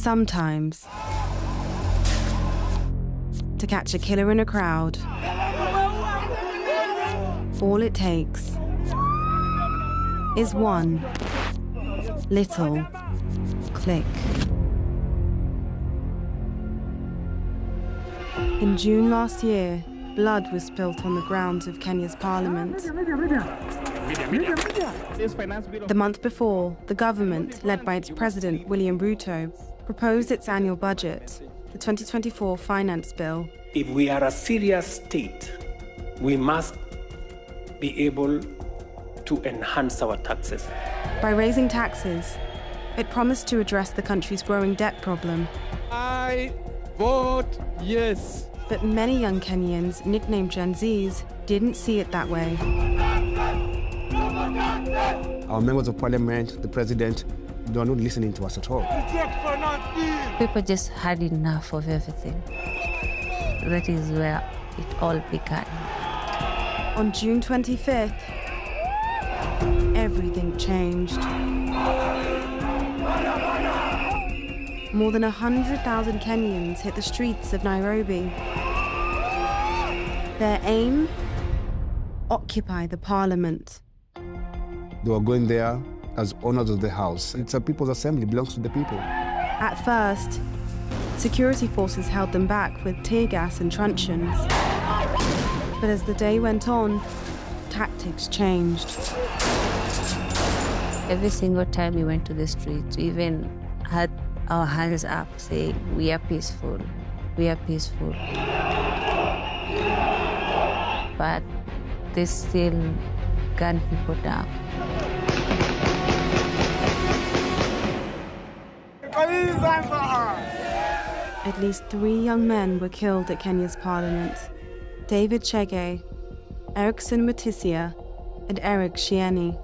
sometimes, to catch a killer in a crowd, all it takes is one little click. In June last year, blood was spilt on the grounds of Kenya's parliament. The month before, the government, led by its president, William Ruto, proposed its annual budget, the 2024 finance bill. If we are a serious state, we must be able to enhance our taxes. By raising taxes, it promised to address the country's growing debt problem. I vote yes. But many young Kenyans, nicknamed Gen Zs, didn't see it that way. Our members of parliament, the president, they are not listening to us at all. People just had enough of everything. That is where it all began. On June 25th, everything changed. More than 100,000 Kenyans hit the streets of Nairobi. Their aim? Occupy the parliament. They were going there as owners of the house. It's a people's assembly, belongs to the people. At first, security forces held them back with tear gas and truncheons. But as the day went on, tactics changed. Every single time we went to the streets, we even had our hands up saying, we are peaceful, we are peaceful. But they still gun people down. At least 3 young men were killed at Kenya's parliament: David Chege, Erickson Mutisia, and Eric Shieni.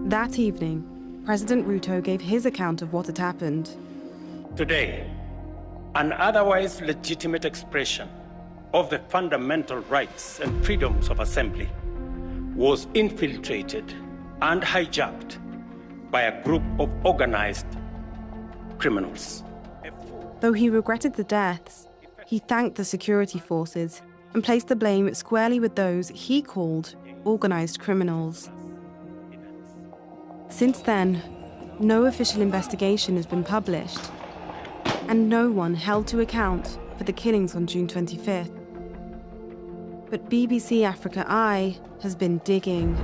That evening, President Ruto gave his account of what had happened. Today, an otherwise legitimate expression of the fundamental rights and freedoms of assembly was infiltrated and hijacked by a group of organized criminals. Though he regretted the deaths, he thanked the security forces and placed the blame squarely with those he called organized criminals. Since then, no official investigation has been published, and no one held to account for the killings on June 25th. But BBC Africa Eye has been digging.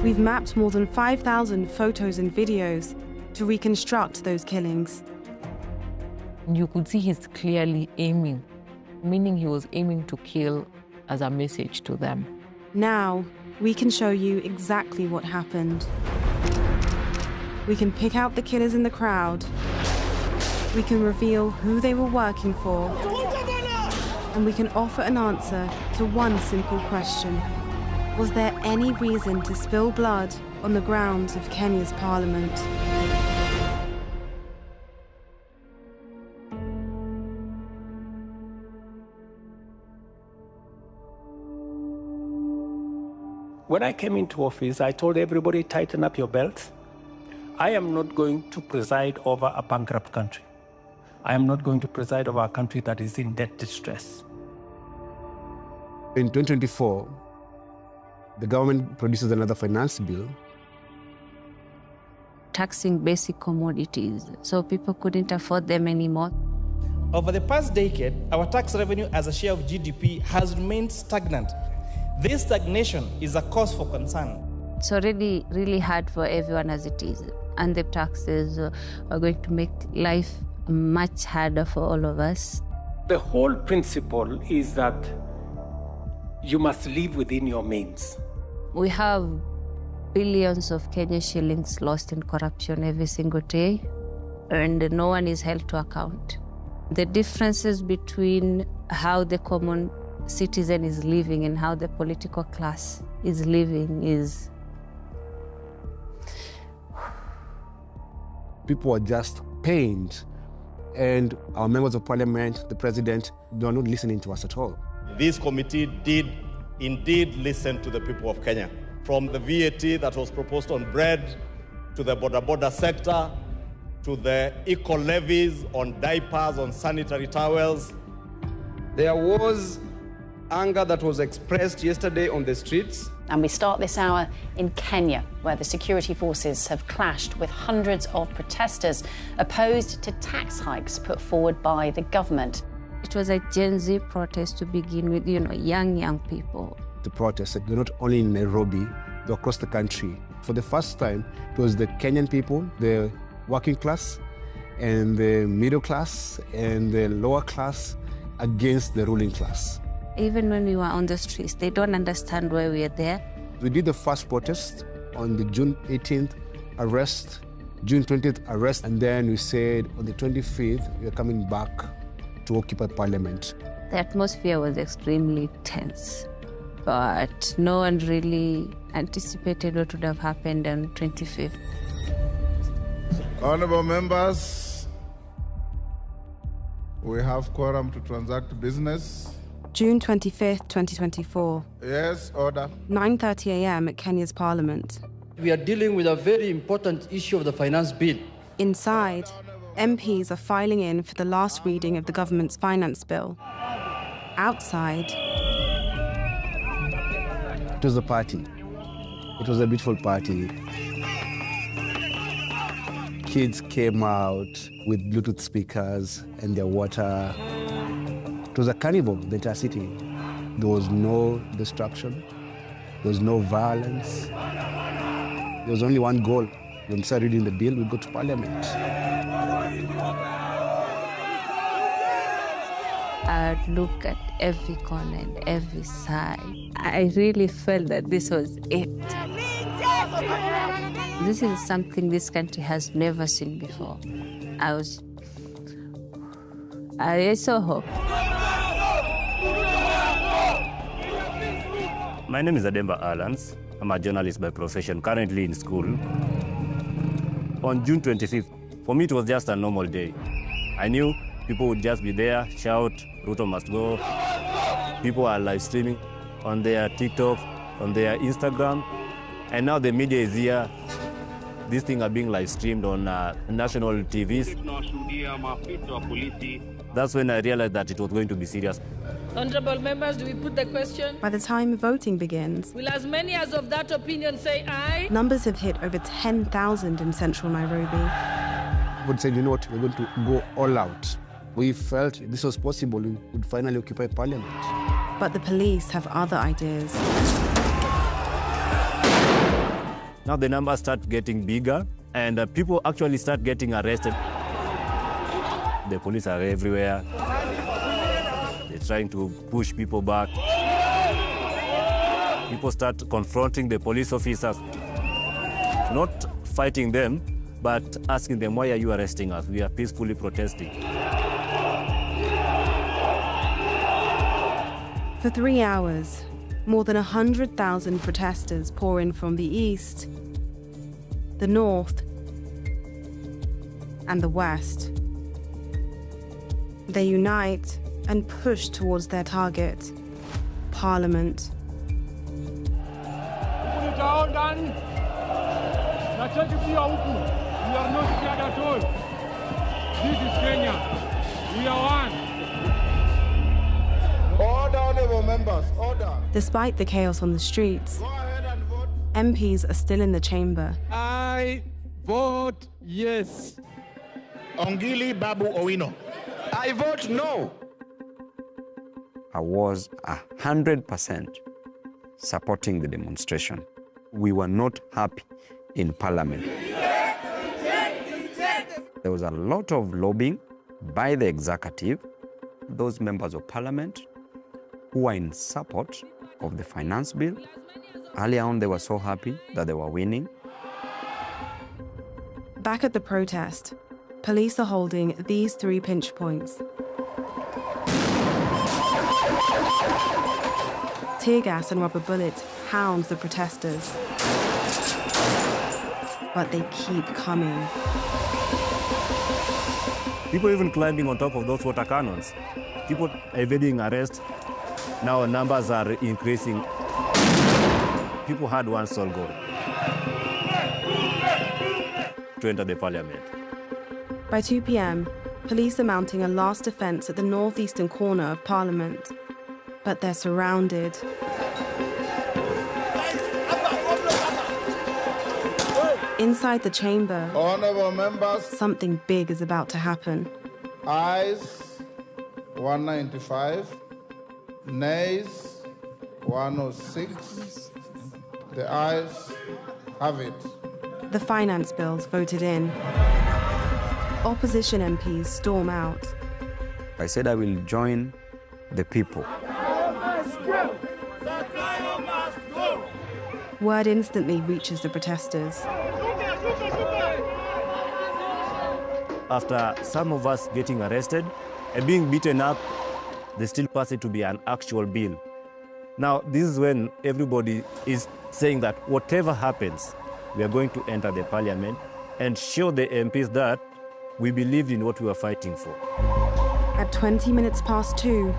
We've mapped more than 5,000 photos and videos to reconstruct those killings. You could see he's clearly aiming, meaning he was aiming to kill as a message to them. Now, we can show you exactly what happened. We can pick out the killers in the crowd. We can reveal who they were working for. And we can offer an answer to one simple question. Was there any reason to spill blood on the grounds of Kenya's parliament? When I came into office, I told everybody, tighten up your belts. I am not going to preside over a bankrupt country. I am not going to preside over a country that is in debt distress. In 2024, the government produces another finance bill. Taxing basic commodities, so people couldn't afford them anymore. Over the past decade, our tax revenue as a share of GDP has remained stagnant. This stagnation is a cause for concern. It's already really hard for everyone as it is, and the taxes are going to make life much harder for all of us. The whole principle is that you must live within your means. We have billions of Kenyan shillings lost in corruption every single day, and no one is held to account. The differences between how the common citizen is living and how the political class is living is... People are just pained, and our members of parliament, the president, they are not listening to us at all. This committee did indeed listen to the people of Kenya. From the VAT that was proposed on bread, to the border sector, to the eco-levies on diapers, on sanitary towels. There was anger that was expressed yesterday on the streets. And we start this hour in Kenya, where the security forces have clashed with hundreds of protesters opposed to tax hikes put forward by the government. It was a Gen Z protest to begin with, young people. The protests, they're not only in Nairobi, they're across the country. For the first time, it was the Kenyan people, the working class, and the middle class, and the lower class against the ruling class. Even when we were on the streets, they don't understand why we are there. We did the first protest on the June 18th arrest, June 20th arrest, and then we said on the 25th, we are coming back to occupy Parliament. The atmosphere was extremely tense, but no one really anticipated what would have happened on 25th. Honorable members, we have quorum to transact business. June 25th, 2024. Yes, order. 9:30 a.m. at Kenya's Parliament. We are dealing with a very important issue of the finance bill. Inside, MPs are filing in for the last reading of the government's finance bill. Outside, it was a party. It was a beautiful party. Kids came out with Bluetooth speakers and their water. It was a carnival, the entire city. There was no destruction. There was no violence. There was only one goal. When we started reading the bill, we go to Parliament. I'd look at every corner and every side. I really felt that this was it. This is something this country has never seen before. I saw hope. My name is Ademba Alans. I'm a journalist by profession, currently in school. On June 25th, for me it was just a normal day. I knew people would just be there, shout, Ruto must go. People are live streaming on their TikTok, on their Instagram. And now the media is here. These things are being live streamed on national TVs. That's when I realized that it was going to be serious. Honorable members, do we put the question? By the time voting begins, will as many as of that opinion say aye? Numbers have hit over 10,000 in central Nairobi. But said, you know what, we're going to go all out. We felt this was possible, we would finally occupy Parliament. But the police have other ideas. Now the numbers start getting bigger and people actually start getting arrested. The police are everywhere. They're trying to push people back. People start confronting the police officers, not fighting them, but asking them, why are you arresting us? We are peacefully protesting. For 3 hours, more than 100,000 protesters pour in from the east, the north, and the west. They unite and push towards their target, Parliament. We are not scared at all. This is Kenya. We are one. Order, honorable members, order. Despite the chaos on the streets, MPs are still in the chamber. I vote yes. Ongili Babu Owino. I vote no. I was 100% supporting the demonstration. We were not happy in Parliament. There was a lot of lobbying by the executive, those members of Parliament who were in support of the finance bill. Earlier on, they were so happy that they were winning. Back at the protest, police are holding these 3 pinch points. Tear gas and rubber bullets hound the protesters. But they keep coming. People even climbing on top of those water cannons. People evading arrest. Now numbers are increasing. People had one sole goal: to enter the Parliament. By 2 p.m, police are mounting a last defence at the northeastern corner of Parliament. But they're surrounded. Inside the chamber, Honorable members, something big is about to happen. ayes 195, nays 106. The ayes have it. The finance bills voted in. Opposition MPs storm out. I said I will join the people. Word instantly reaches the protesters. After some of us getting arrested and being beaten up, they still pass it to be an actual bill. Now, this is when everybody is saying that whatever happens, we are going to enter the parliament and show the MPs that we believed in what we were fighting for. At 20 minutes past 2,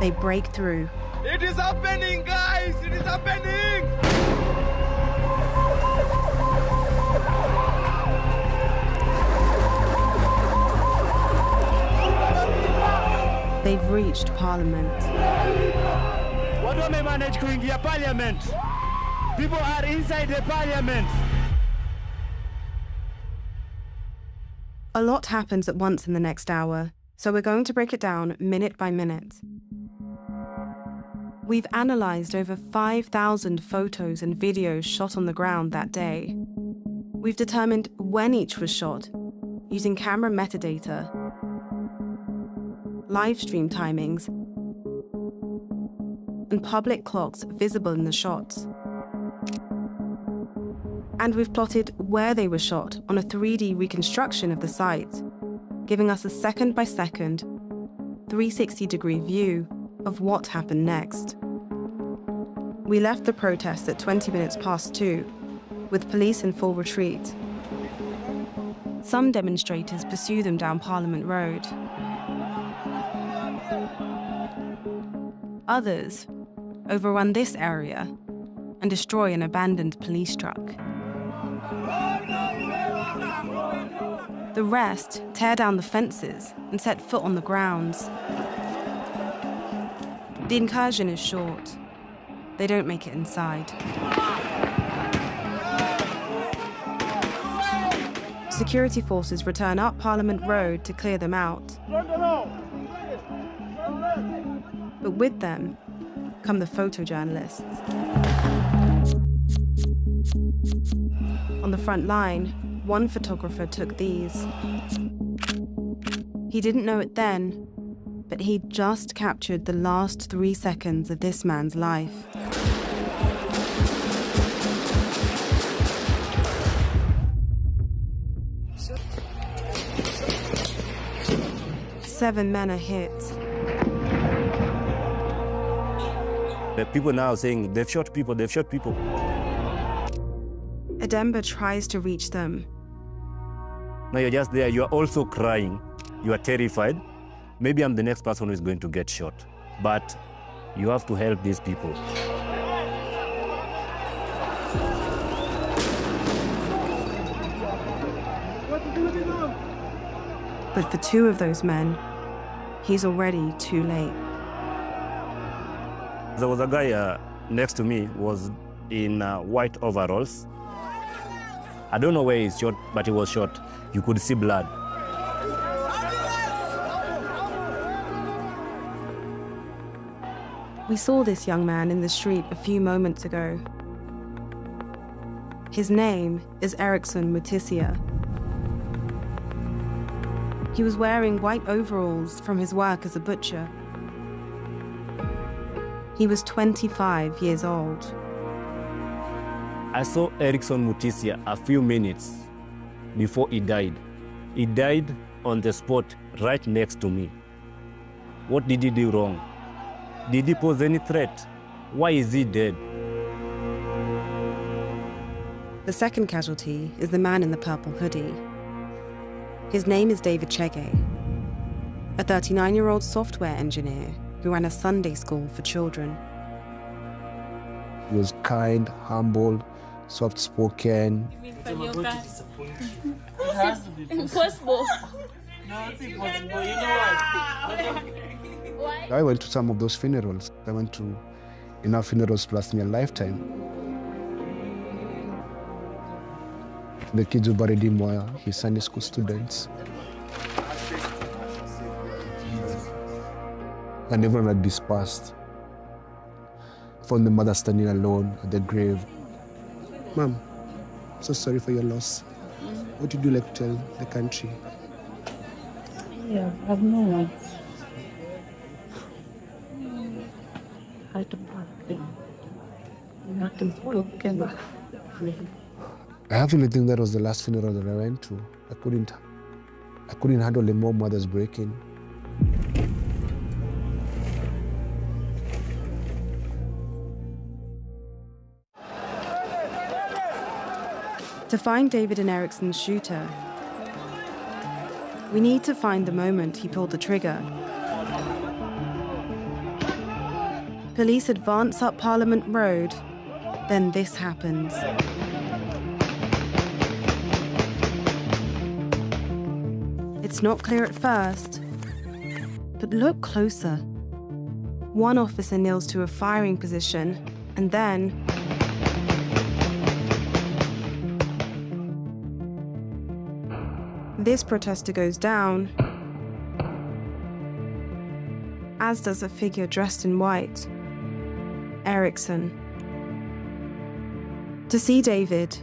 they break through. It is happening, guys! It is happening! They've reached Parliament. What do we manage to ingia Parliament? People are inside the Parliament. A lot happens at once in the next hour, so we're going to break it down minute by minute. We've analysed over 5,000 photos and videos shot on the ground that day. We've determined when each was shot, using camera metadata, live stream timings, and public clocks visible in the shots. And we've plotted where they were shot on a 3D reconstruction of the site, giving us a second-by-second, 360-degree view of what happened next. We left the protests at 20 minutes past 2, with police in full retreat. Some demonstrators pursue them down Parliament Road. Others overrun this area and destroy an abandoned police truck. The rest tear down the fences and set foot on the grounds. The incursion is short. They don't make it inside. Security forces return up Parliament Road to clear them out. But with them come the photojournalists. On the front line, one photographer took these. He didn't know it then, but he'd just captured the last 3 seconds of this man's life. Seven men are hit. The people now saying, they've shot people, they've shot people. Edemba tries to reach them. Now you're just there, you're also crying, you are terrified. Maybe I'm the next person who is going to get shot, but you have to help these people. But for 2 of those men, he's already too late. There was a guy next to me, was in white overalls. I don't know where he's shot, but he was shot. You could see blood. We saw this young man in the street a few moments ago. His name is Erickson Mutisia. He was wearing white overalls from his work as a butcher. He was 25 years old. I saw Erickson Mutisia a few minutes before he died. He died on the spot right next to me. What did he do wrong? Did he pose any threat? Why is he dead? The second casualty is the man in the purple hoodie. His name is David Chege, a 39-year-old software engineer who ran a Sunday school for children. He was kind, humble, soft-spoken. Impossible. I went to some of those funerals. I went to enough funerals to last me a lifetime. The kids who buried him were his Sunday school students. And everyone had dispersed. I found the mother standing alone at the grave. Mom, I'm so sorry for your loss. What would you like to tell the country? Yeah, I have no words. Heartbroken. Broken. I actually think that was the last funeral that I went to. I couldn't handle the more mothers breaking. To find David and Ericsson's shooter, we need to find the moment he pulled the trigger. Police advance up Parliament Road, then this happens. It's not clear at first, but look closer. One officer kneels to a firing position, and then this protester goes down, as does a figure dressed in white, Ericsson. To see David,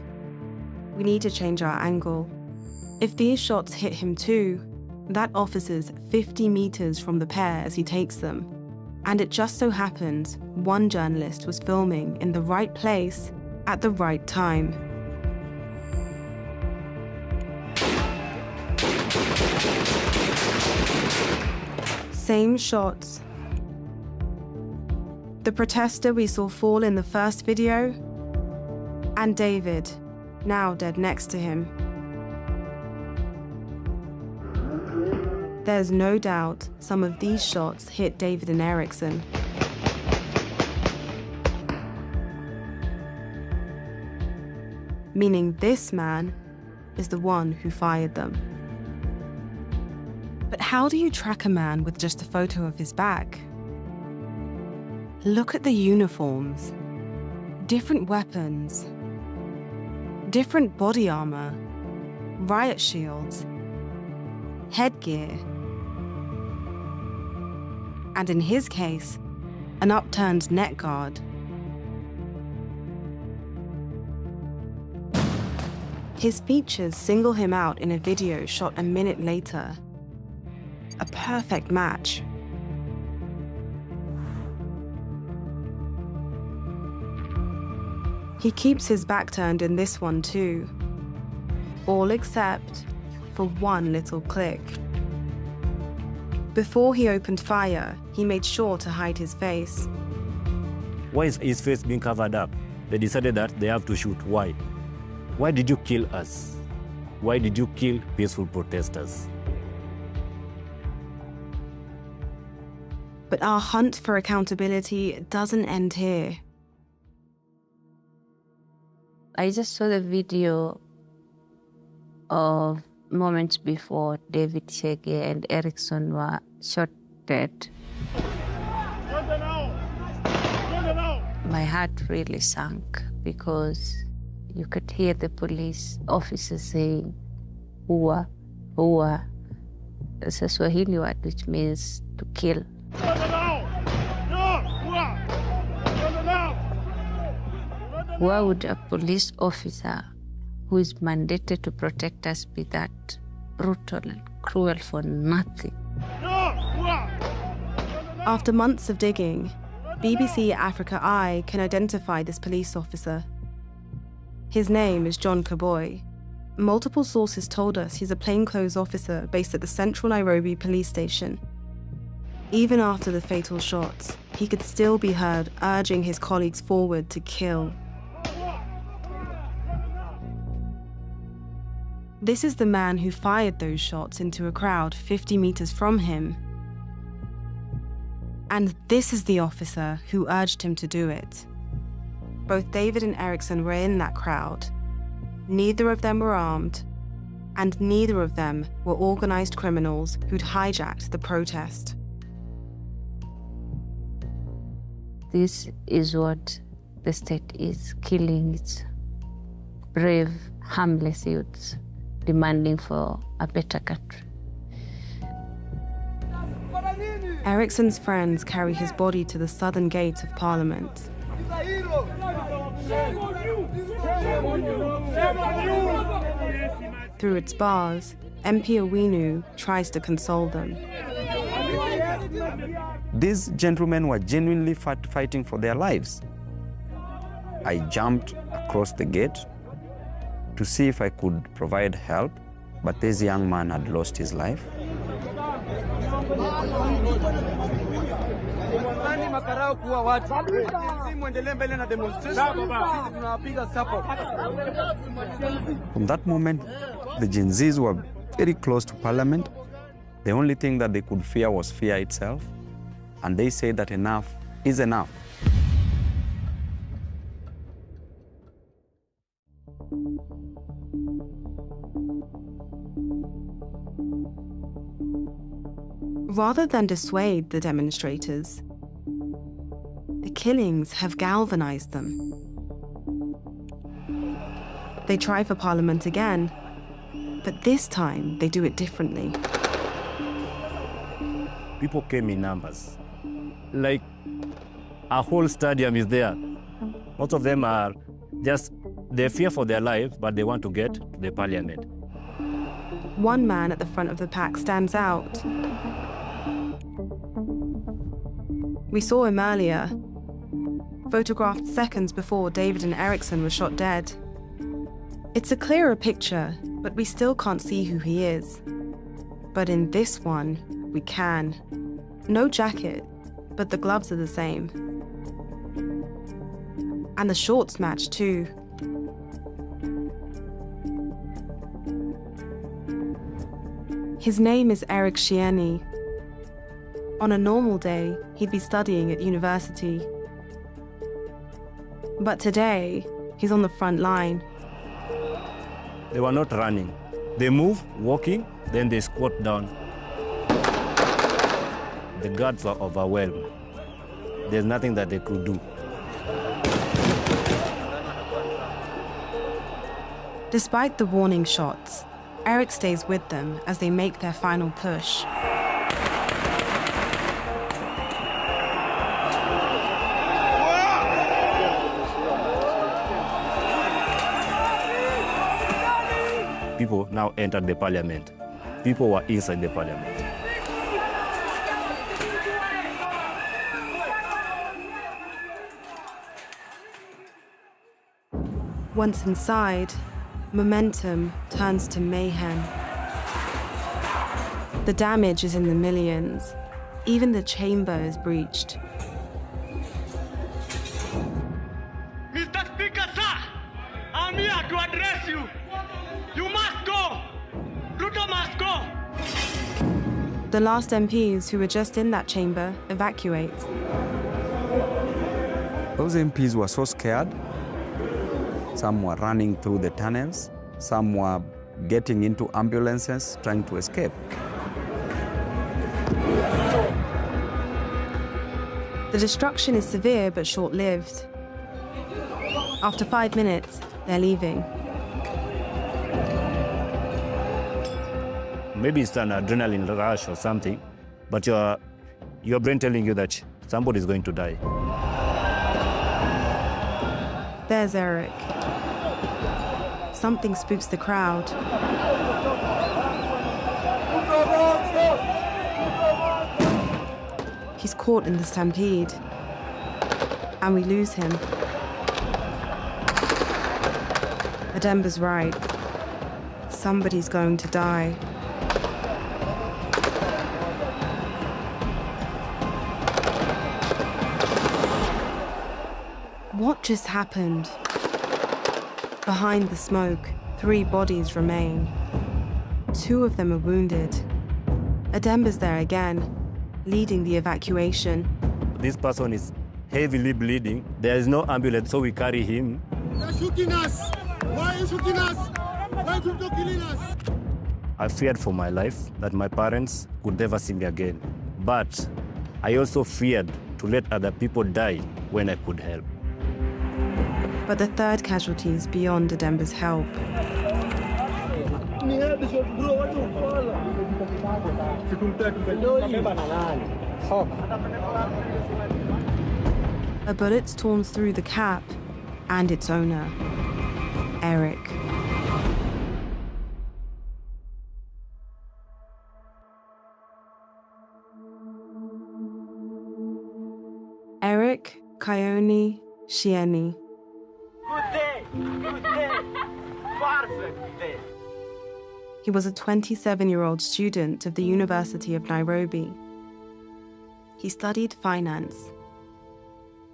we need to change our angle. If these shots hit him too, that officer's 50 meters from the pair as he takes them. And it just so happens one journalist was filming in the right place at the right time. Same shots. The protester we saw fall in the first video, and David, now dead next to him. There's no doubt some of these shots hit David and Ericsson. Meaning this man is the one who fired them. But how do you track a man with just a photo of his back? Look at the uniforms. Different weapons. Different body armor. Riot shields. Headgear. And in his case, an upturned neck guard. His features single him out in a video shot a minute later. A perfect match. He keeps his back turned in this one too. All except for one little click. Before he opened fire, he made sure to hide his face. Why is his face being covered up? They decided that they have to shoot. Why? Why did you kill us? Why did you kill peaceful protesters? But our hunt for accountability doesn't end here. I just saw the video of moments before David Chege and Ericsson were shot dead. My heart really sank because you could hear the police officers saying, "Hua, hua." It's a Swahili word which means to kill. Why would a police officer who is mandated to protect us be that brutal and cruel for nothing? After months of digging, BBC Africa Eye can identify this police officer. His name is John Kaboy. Multiple sources told us he's a plainclothes officer based at the Central Nairobi police station. Even after the fatal shots, he could still be heard urging his colleagues forward to kill. This is the man who fired those shots into a crowd 50 meters from him. And this is the officer who urged him to do it. Both David and Erickson were in that crowd. Neither of them were armed, and neither of them were organized criminals who'd hijacked the protest. This is what the state is, killing its brave, harmless youths, demanding for a better country. Erickson's friends carry his body to the southern gate of Parliament. Through its bars, MP Owinu tries to console them. These gentlemen were genuinely fighting for their lives. I jumped across the gate to see if I could provide help, but this young man had lost his life. From that moment, the Gen Zs were very close to Parliament. The only thing that they could fear was fear itself. And they say that enough is enough. Rather than dissuade the demonstrators, the killings have galvanized them. They try for Parliament again, but this time they do it differently. People came in numbers. Like, a whole stadium is there. Most of them are just, they fear for their lives, but they want to get to the Parliament. One man at the front of the pack stands out. We saw him earlier, photographed seconds before David and Erickson were shot dead. It's a clearer picture, but we still can't see who he is. But in this one, we can. No jacket, but the gloves are the same. And the shorts match too. His name is Eric Shieni. On a normal day, he'd be studying at university. But today, he's on the front line. They were not running. They move, walking, then they squat down. The guards were overwhelmed. There's nothing that they could do. Despite the warning shots, Eric stays with them as they make their final push. People now entered the Parliament. People were inside the Parliament. Once inside, momentum turns to mayhem. The damage is in the millions. Even the chamber is breached. Mr. Speaker, sir, I'm here to address you. You must go. Ruto must go. The last MPs who were just in that chamber evacuate. Those MPs were so scared. Some were running through the tunnels. Some were getting into ambulances, trying to escape. The destruction is severe but short-lived. After 5 minutes, they're leaving. Maybe it's an adrenaline rush or something, but your brain telling you that somebody is going to die. There's Eric. Something spooks the crowd. He's caught in the stampede, and we lose him. Ademba's right. Somebody's going to die. What just happened? Behind the smoke, 3 bodies remain. 2 of them are wounded. Ademba's there again, leading the evacuation. This person is heavily bleeding. There is no ambulance, so we carry him. They're shooting us. Why are you shooting us? Why are you killing us? I feared for my life that my parents could never see me again. But I also feared to let other people die when I could help. But the third casualty is beyond Ademba's help. A bullet's torn through the cap and its owner, Eric. Eric Kayoni Shieni. Good day. Good day. Perfect day. He was a 27-year-old student of the University of Nairobi. He studied finance.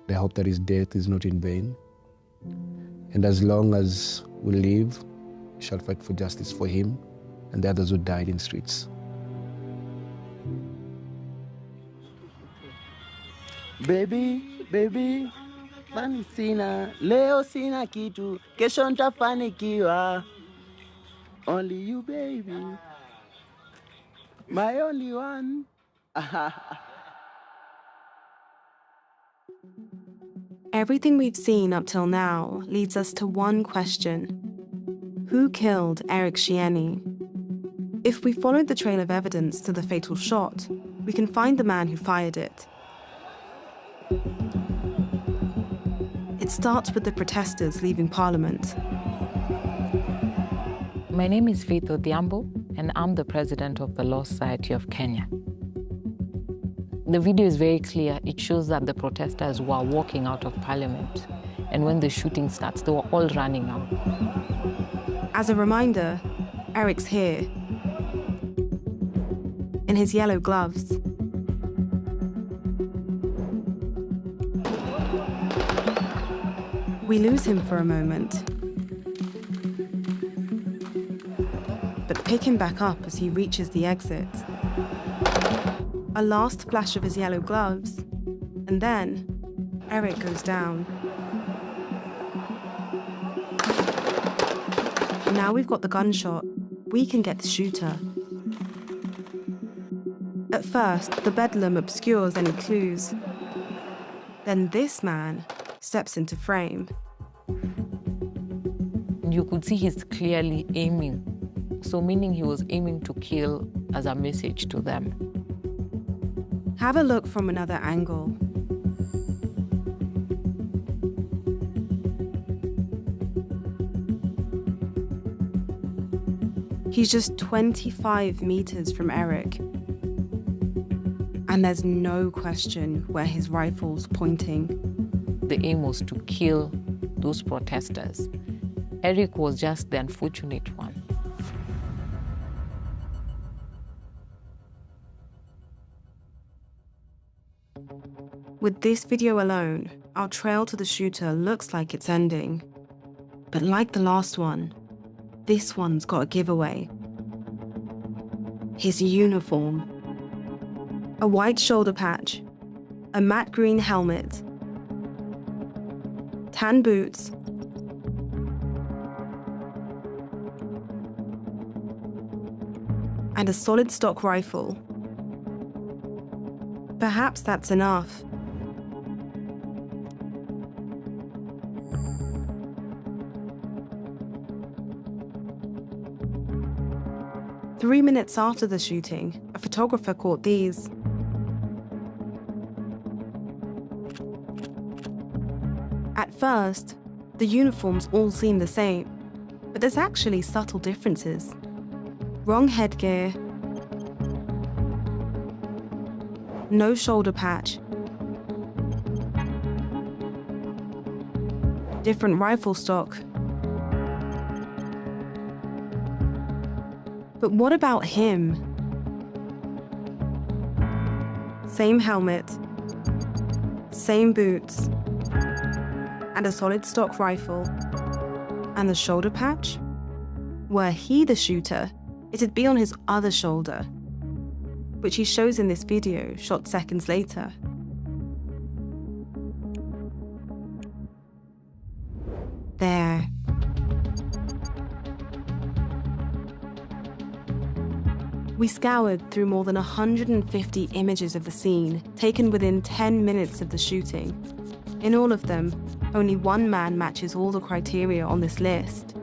I hope that his death is not in vain. And as long as we live, we shall fight for justice for him and the others who died in streets. Baby, mani sina, leo sina kitu, kesho nitafanikiwa. Only you, baby, my only one. Everything we've seen up till now leads us to one question. Who killed Eric Shieni? If we followed the trail of evidence to the fatal shot, we can find the man who fired it. It starts with the protesters leaving Parliament. My name is Faith Odhiambo, and I'm the president of the Law Society of Kenya. The video is very clear. It shows that the protesters were walking out of Parliament, and when the shooting starts, they were all running out. As a reminder, Eric's here, in his yellow gloves. We lose him for a moment, but pick him back up as he reaches the exit. A last flash of his yellow gloves, and then Eric goes down. Now we've got the gunshot, we can get the shooter. At first, the bedlam obscures any clues. Then this man steps into frame. You could see he's clearly aiming. So meaning he was aiming to kill as a message to them. Have a look from another angle. He's just 25 meters from Eric. And there's no question where his rifle's pointing. The aim was to kill those protesters. Eric was just the unfortunate one. With this video alone, our trail to the shooter looks like it's ending. But like the last one, this one's got a giveaway. His uniform. A white shoulder patch, a matte green helmet, tan boots, and a solid stock rifle. Perhaps that's enough. Three minutes after the shooting, a photographer caught these. At first, the uniforms all seem the same, but there's actually subtle differences. Wrong headgear, no shoulder patch, different rifle stock. But what about him? Same helmet, same boots, and a solid stock rifle. And the shoulder patch? Were he the shooter, it'd be on his other shoulder, which he shows in this video shot seconds later. We scoured through more than 150 images of the scene, taken within 10 minutes of the shooting. In all of them, only one man matches all the criteria on this list.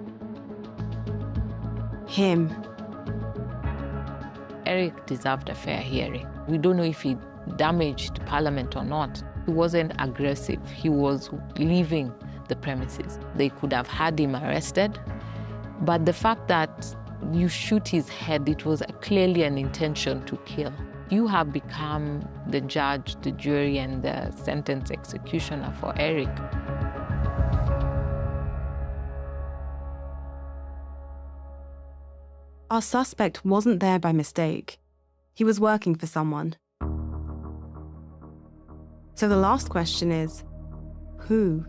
Him. Eric deserved a fair hearing. We don't know if he damaged Parliament or not. He wasn't aggressive. He was leaving the premises. They could have had him arrested, but the fact that you shoot his head, it was clearly an intention to kill. You have become the judge, the jury, and the sentence executioner for Eric. Our suspect wasn't there by mistake. He was working for someone. So the last question is, who?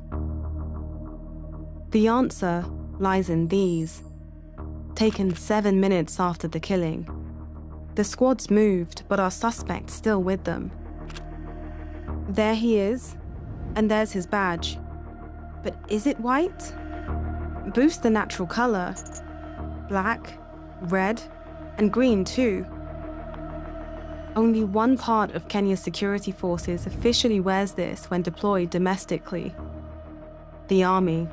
The answer lies in these. Taken 7 minutes after the killing. The squad's moved, but our suspect's still with them. There he is, and there's his badge. But is it white? Boost the natural color. Black, red, and green too. Only one part of Kenya's security forces officially wears this when deployed domestically: the army.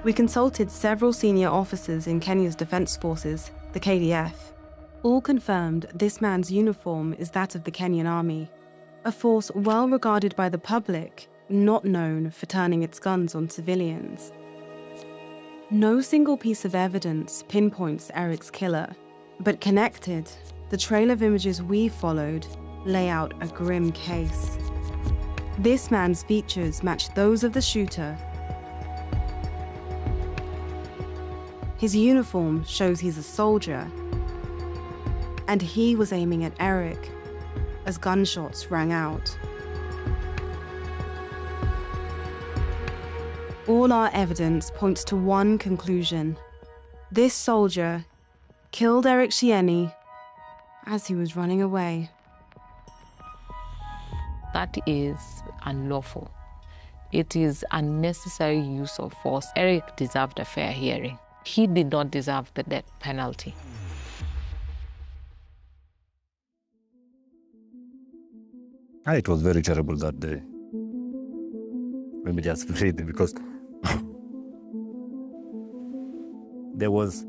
We consulted several senior officers in Kenya's defense forces, the KDF. All confirmed this man's uniform is that of the Kenyan army, a force well regarded by the public, not known for turning its guns on civilians. No single piece of evidence pinpoints Eric's killer, but connected, the trail of images we followed lay out a grim case. This man's features match those of the shooter. His uniform shows he's a soldier, and he was aiming at Eric as gunshots rang out. All our evidence points to one conclusion. This soldier killed Eric Shieni as he was running away. That is unlawful. It is unnecessary use of force. Eric deserved a fair hearing. He did not deserve the death penalty. It was very terrible that day. Let me just breathe, because there was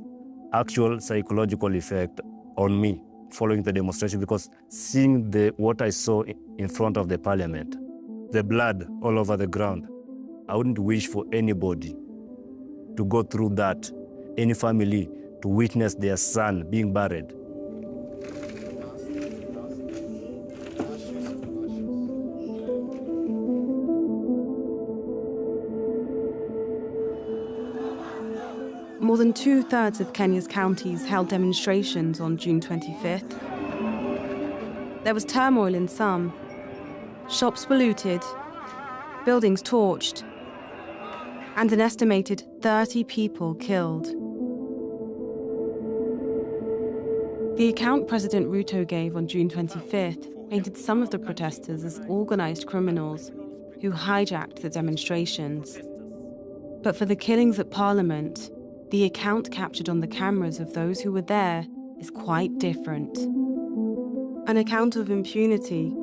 actual psychological effect on me following the demonstration, because seeing what I saw in front of the parliament, the blood all over the ground, I wouldn't wish for anybody to go through that, any family to witness their son being buried. More than 2/3 of Kenya's counties held demonstrations on June 25th. There was turmoil in some. Shops were looted, buildings torched, and an estimated 30 people killed. The account President Ruto gave on June 25th painted some of the protesters as organized criminals who hijacked the demonstrations. But for the killings at Parliament, the account captured on the cameras of those who were there is quite different. An account of impunity,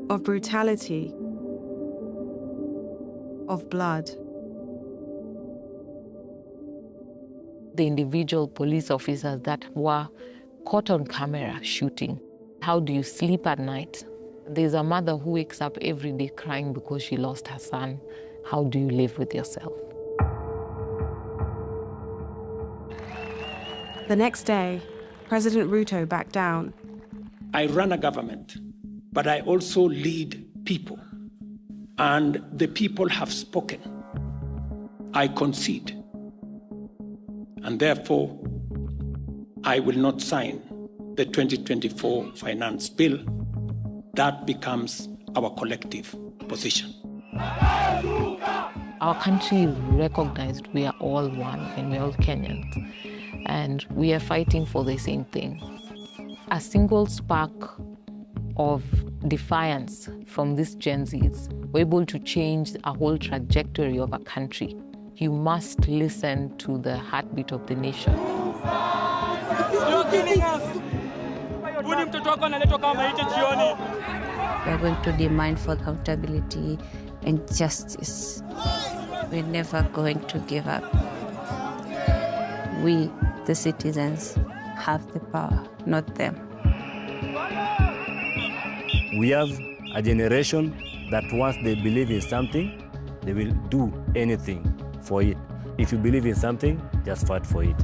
of brutality, of blood. The individual police officers that were caught on camera shooting. How do you sleep at night? There's a mother who wakes up every day crying because she lost her son. How do you live with yourself? The next day, President Ruto backed down. I run a government, but I also lead people. And the people have spoken. I concede. And therefore, I will not sign the 2024 finance bill. That becomes our collective position. Our country is recognized. We are all one, and we're all Kenyans. And we are fighting for the same thing. A single spark of defiance from these Gen Zs were able to change a whole trajectory of a country. You must listen to the heartbeat of the nation. You're killing us. We're going to demand for accountability and justice. We're never going to give up. We, the citizens, have the power, not them. We have a generation that once they believe in something, they will do anything for it. If you believe in something, just fight for it.